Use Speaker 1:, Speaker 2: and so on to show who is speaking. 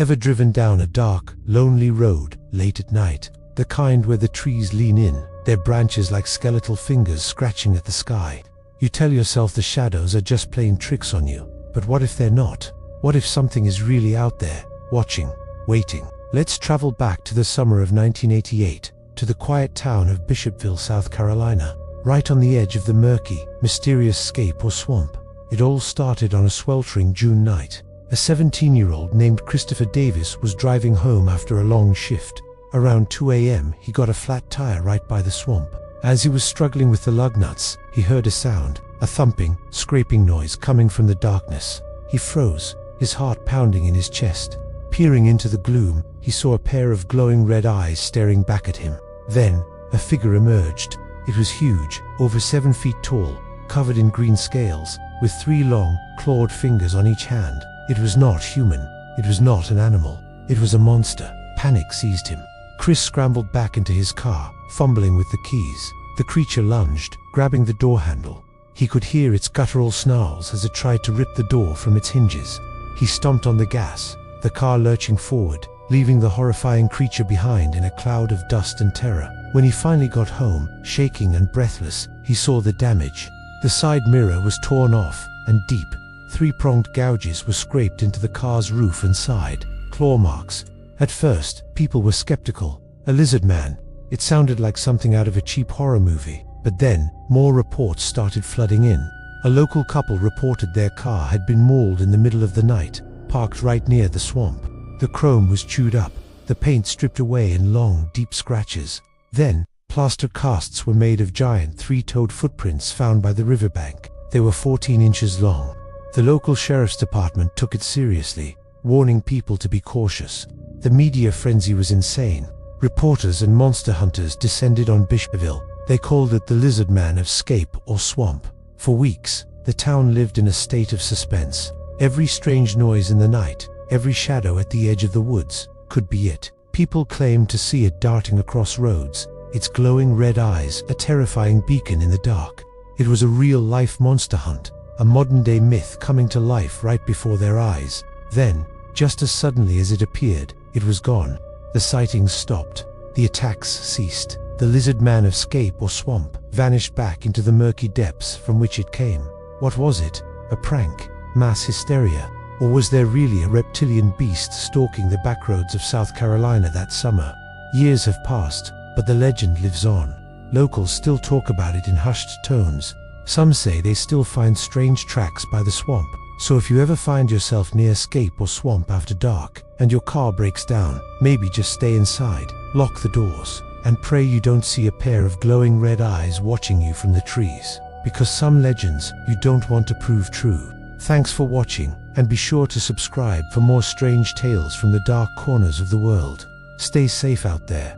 Speaker 1: Ever driven down a dark, lonely road late at night? The kind where the trees lean in, their branches like skeletal fingers scratching at the sky. You tell yourself the shadows are just playing tricks on you. But what if they're not? What if something is really out there, watching, waiting? Let's travel back to the summer of 1988, to the quiet town of Bishopville, South Carolina, right on the edge of the murky, mysterious Scape or swamp. It all started on a sweltering June night. A 17-year-old named Christopher Davis was driving home after a long shift. Around 2 a.m. he got a flat tire right by the swamp. As he was struggling with the lug nuts, he heard a sound, a thumping, scraping noise coming from the darkness. He froze, his heart pounding in his chest. Peering into the gloom, he saw a pair of glowing red eyes staring back at him. Then, a figure emerged. It was huge, over 7 feet tall, covered in green scales, with 3 long, clawed fingers on each hand. It was not human. It was not an animal. It was a monster. Panic seized him. Chris scrambled back into his car, fumbling with the keys. The creature lunged, grabbing the door handle. He could hear its guttural snarls as it tried to rip the door from its hinges. He stomped on the gas, the car lurching forward, leaving the horrifying creature behind in a cloud of dust and terror. When he finally got home, shaking and breathless, he saw the damage. The side mirror was torn off, and deep, 3-pronged gouges were scraped into the car's roof and side. Claw marks. At first, people were skeptical. A lizard man. It sounded like something out of a cheap horror movie. But then, more reports started flooding in. A local couple reported their car had been mauled in the middle of the night, parked right near the swamp. The chrome was chewed up, the paint stripped away in long, deep scratches. Then, plaster casts were made of giant 3-toed footprints found by the riverbank. They were 14 inches long. The local sheriff's department took it seriously, warning people to be cautious. The media frenzy was insane. Reporters and monster hunters descended on Bishopville. They called it the Lizard Man of Scape or Swamp. For weeks, the town lived in a state of suspense. Every strange noise in the night, every shadow at the edge of the woods, could be it. People claimed to see it darting across roads, its glowing red eyes a terrifying beacon in the dark. It was a real-life monster hunt, a modern-day myth coming to life right before their eyes. Then, just as suddenly as it appeared, it was gone. The sightings stopped. The attacks ceased. The Lizard Man of Scape or Swamp vanished back into the murky depths from which it came. What was it? A prank? Mass hysteria? Or was there really a reptilian beast stalking the backroads of South Carolina that summer? Years have passed, but the legend lives on. Locals still talk about it in hushed tones. Some say they still find strange tracks by the swamp. So if you ever find yourself near Scape or Swamp after dark, and your car breaks down, maybe just stay inside, lock the doors, and pray you don't see a pair of glowing red eyes watching you from the trees. Because some legends you don't want to prove true. Thanks for watching, and be sure to subscribe for more strange tales from the dark corners of the world. Stay safe out there.